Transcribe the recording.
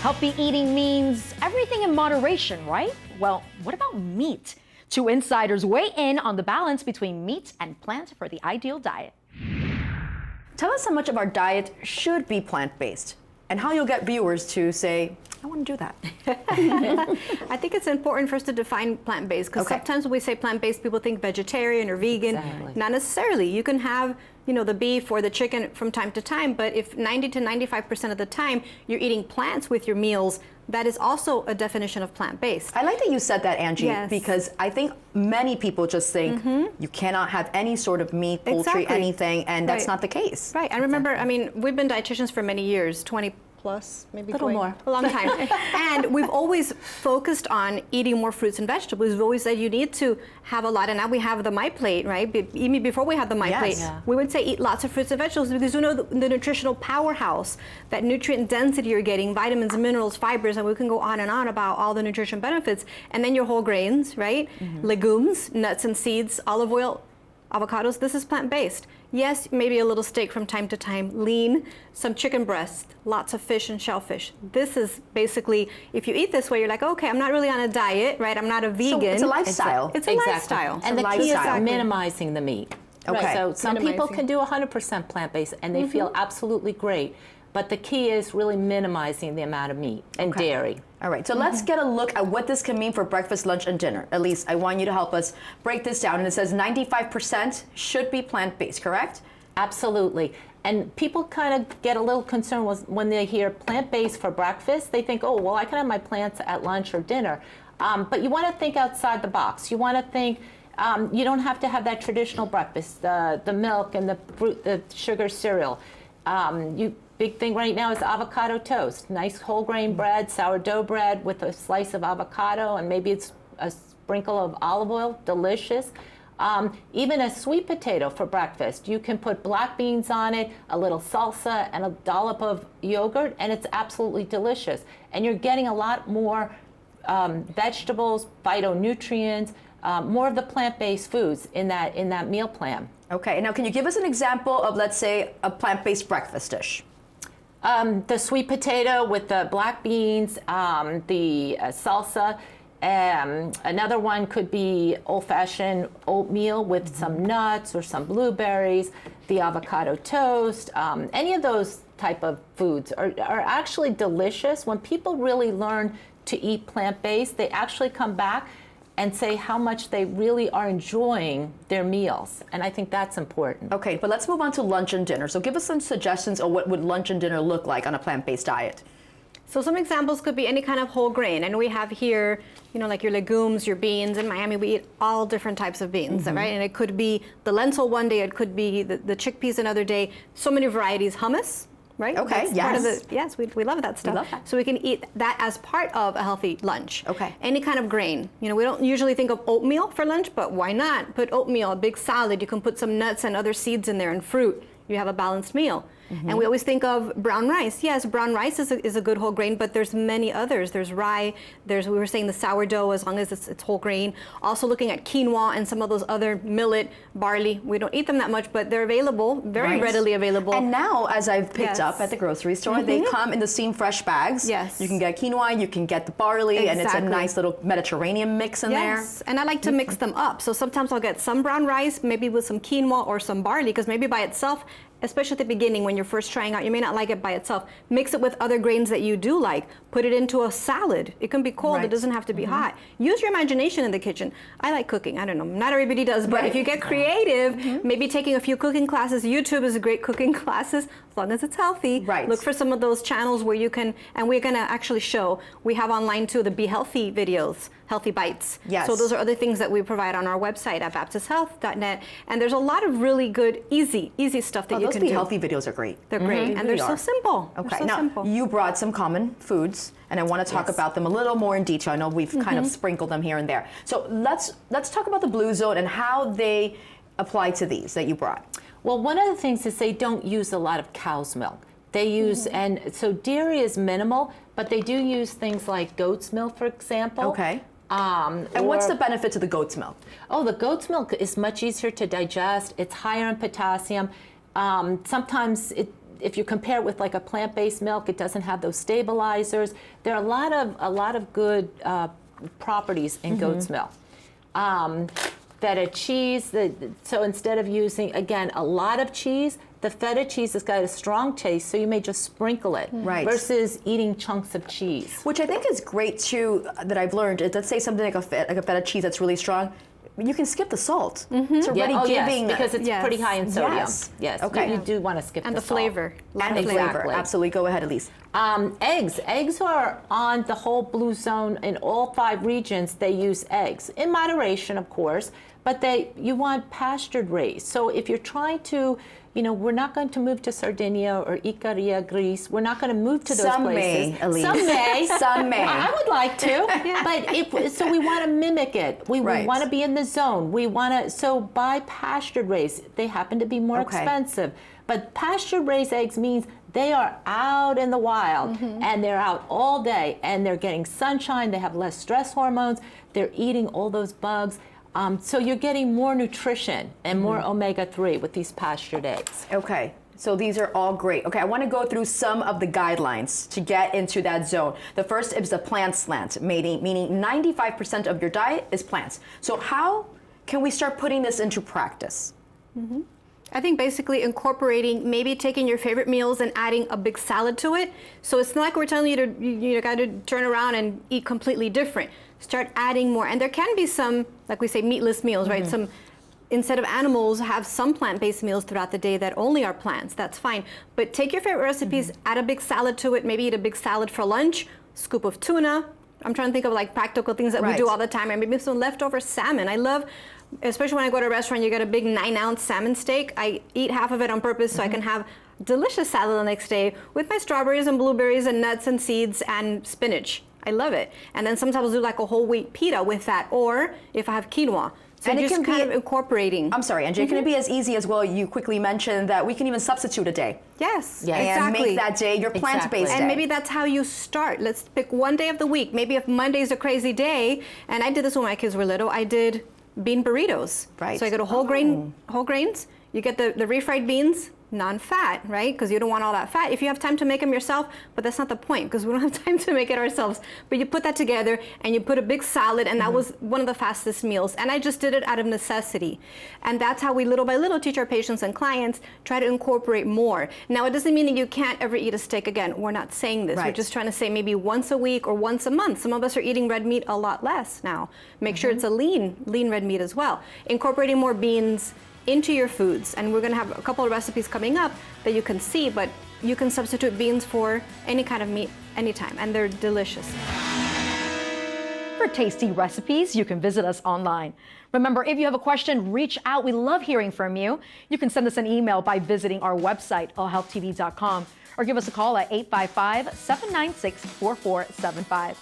Healthy eating means everything in moderation, right? Well, what about meat? Two insiders weigh in on the balance between meat and plant for the ideal diet. Tell us how much of our diet should be plant-based and how you'll get viewers to say, I want to do that. I think it's important for us to define plant-based because sometimes when we say plant-based, people think vegetarian or vegan. Exactly. Not necessarily. You can have, the beef or the chicken from time to time, but if 90 to 95% of the time you're eating plants with your meals, that is also a definition of plant-based. I like that you said that, Angie, Yes. because I think many people just think you cannot have any sort of meat, poultry, Exactly. anything, and that's Right. not the case. Right. I remember, we've been dietitians for many years, 20 plus, maybe Little 20, more. a long time. And we've always focused on eating more fruits and vegetables. We've always said you need to have a lot, and now we have the My Plate, right? Even before we had the My Yes. Plate, Yeah. we would say eat lots of fruits and vegetables because we know the nutritional powerhouse, that nutrient density you're getting, vitamins, minerals, fibers, and we can go on and on about all the nutrition benefits. And then your whole grains, right? Legumes, nuts and seeds, olive oil, avocados, this is plant-based. Yes, maybe a little steak from time to time, lean, some chicken breast, lots of fish and shellfish. This is basically, if you eat this way, you're like, okay, I'm not really on a diet, right? I'm not a vegan. So it's a lifestyle. It's a lifestyle. And the It's a key is lifestyle. minimizing the meat. Okay. So some people Minimizing. can do 100% plant-based and they feel absolutely great. But the key is really minimizing the amount of meat and dairy. All right, so let's get a look at what this can mean for breakfast, lunch, and dinner. Elise, I want you to help us break this down. And it says 95% should be plant-based, correct? Absolutely. And people kind of get a little concerned when they hear plant-based for breakfast. They think, oh, well, I can have my plants at lunch or dinner. But you want to think outside the box. You want to think, you don't have to have that traditional breakfast, the milk and the fruit, the sugar cereal. Big thing right now is avocado toast. Nice whole grain bread, sourdough bread with a slice of avocado, and maybe it's a sprinkle of olive oil. Delicious. Even a sweet potato for breakfast. You can put black beans on it, a little salsa, and a dollop of yogurt, and it's absolutely delicious. And you're getting a lot more vegetables, phytonutrients, more of the plant-based foods in that meal plan. Okay, now can you give us an example of, let's say, a plant-based breakfast dish? The sweet potato with the black beans, the salsa. Another one could be old-fashioned oatmeal with some nuts or some blueberries, the avocado toast. Any of those type of foods are actually delicious. When people really learn to eat plant-based, they actually come back and say how much they really are enjoying their meals. And I think that's important. Okay, but let's move on to lunch and dinner. So give us some suggestions of what would lunch and dinner look like on a plant-based diet. So some examples could be any kind of whole grain. And we have here, like your legumes, your beans. In Miami, we eat all different types of beans, right? And it could be the lentil one day, it could be the chickpeas another day. So many varieties. Hummus, right? Okay, That's part of yes. yes, we love that stuff. love that. So we can eat that as part of a healthy lunch. Okay. Any kind of grain. We don't usually think of oatmeal for lunch, but why not? Put oatmeal, a big salad. You can put some nuts and other seeds in there and fruit. You have a balanced meal. And we always think of brown rice. Yes, brown rice is a good whole grain, but there's many others. There's rye, we were saying the sourdough, as long as it's whole grain. Also looking at quinoa and some of those other millet, barley. We don't eat them that much, but they're available, very Right. readily available. And now, as I've picked Yes. up at the grocery store, they come in the steam fresh bags. Yes. You can get quinoa, you can get the barley, and it's a Exactly. nice little Mediterranean mix in there. Yes, and I like to mix them up. So sometimes I'll get some brown rice, maybe with some quinoa or some barley, because maybe by itself, especially at the beginning when you're first trying out, you may not like it by itself. Mix it with other grains that you do like. Put it into a salad. It can be cold, Right. it doesn't have to be hot. Use your imagination in the kitchen. I like cooking, I don't know, not everybody does, but Right. if you get creative, maybe taking a few cooking classes. YouTube is a great cooking classes, as long as it's healthy. Right. Look for some of those channels where you can, and we're gonna actually show, we have online too, the Be Healthy videos, Healthy Bites. Yes. So those are other things that we provide on our website at baptisthealth.net. And there's a lot of really good, easy stuff that you Those can Be do. Healthy videos are great. They're great, and really they're are. so simple. Okay, They're so now simple. you brought some common foods, and I want to talk Yes. about them a little more in detail. I know we've kind of sprinkled them here and there. So let's talk about the Blue Zone and how they apply to these that you brought. Well, one of the things is they don't use a lot of cow's milk. They use, and so dairy is minimal, but they do use things like goat's milk, for example. Okay. And what's or- the benefit to the goat's milk? Oh, the goat's milk is much easier to digest. It's higher in potassium. Sometimes if you compare it with like a plant-based milk, it doesn't have those stabilizers. There are a lot of good properties in goat's milk. Feta cheese, so instead of using, again, a lot of cheese, the feta cheese has got a strong taste, so you may just sprinkle it versus eating chunks of cheese. Which I think is great too, that I've learned. Let's say something like a feta cheese that's really strong, you can skip the salt. It's already giving... Yes, because it's pretty high in sodium. Yes. Okay. You do want to skip And the the salt. flavor. And the flavor. Absolutely. Go ahead, Elise. Eggs. Eggs are on the whole blue zone in all 5 regions. They use eggs in moderation, of course, but you want pastured raised. So if you're trying to, we're not going to move to Sardinia or Icaria, Greece. We're not going to move to those Some places. may, Elise. Some may. Some may. I would like to, but so we want to mimic it. We want to be in the zone. We want to. So buy pastured raised. They happen to be more expensive, but pastured raised eggs means they are out in the wild and they're out all day and they're getting sunshine. They have less stress hormones. They're eating all those bugs. So you're getting more nutrition and more omega-3 with these pastured eggs. Okay, so these are all great. Okay, I want to go through some of the guidelines to get into that zone. The first is the plant slant, meaning 95% of your diet is plants. So how can we start putting this into practice? I think basically incorporating, maybe taking your favorite meals and adding a big salad to it. So it's not like we're telling you to you got to turn around and eat completely different. Start adding more. And there can be some, like we say, meatless meals, right? Some, instead of animals, have some plant-based meals throughout the day that only are plants. That's fine. But take your favorite recipes, add a big salad to it, maybe eat a big salad for lunch, scoop of tuna. I'm trying to think of like practical things that we do all the time, and maybe some leftover salmon. I love, especially when I go to a restaurant, you get a big 9-ounce salmon steak. I eat half of it on purpose so I can have delicious salad the next day with my strawberries and blueberries and nuts and seeds and spinach. I love it. And then sometimes I'll do like a whole wheat pita with that, or if I have quinoa. So And it just can kind be- of incorporating. I'm sorry, Angie, can it be as easy as well? You quickly mentioned that we can even substitute a day. Yes, Yeah. And exactly. make that day your plant-based day. And maybe that's how you start. Let's pick one day of the week. Maybe if Monday's a crazy day, and I did this when my kids were little, I did bean burritos. Right. So I go to whole grains. You get the refried beans, non-fat, right? Because you don't want all that fat. If you have time to make them yourself, but that's not the point because we don't have time to make it ourselves. But you put that together and you put a big salad, and that was one of the fastest meals. And I just did it out of necessity. And that's how we little by little teach our patients and clients, try to incorporate more. Now, it doesn't mean that you can't ever eat a steak again. We're not saying this. We're just trying to say maybe once a week or once a month. Some of us are eating red meat a lot less now. Make sure it's a lean red meat as well. Incorporating more beans into your foods, and we're going to have a couple of recipes coming up that you can see, but you can substitute beans for any kind of meat anytime, and they're delicious. For tasty recipes, you can visit us online. Remember, if you have a question, reach out. We love hearing from you. You can send us an email by visiting our website, allhealthtv.com, or give us a call at 855-796-4475.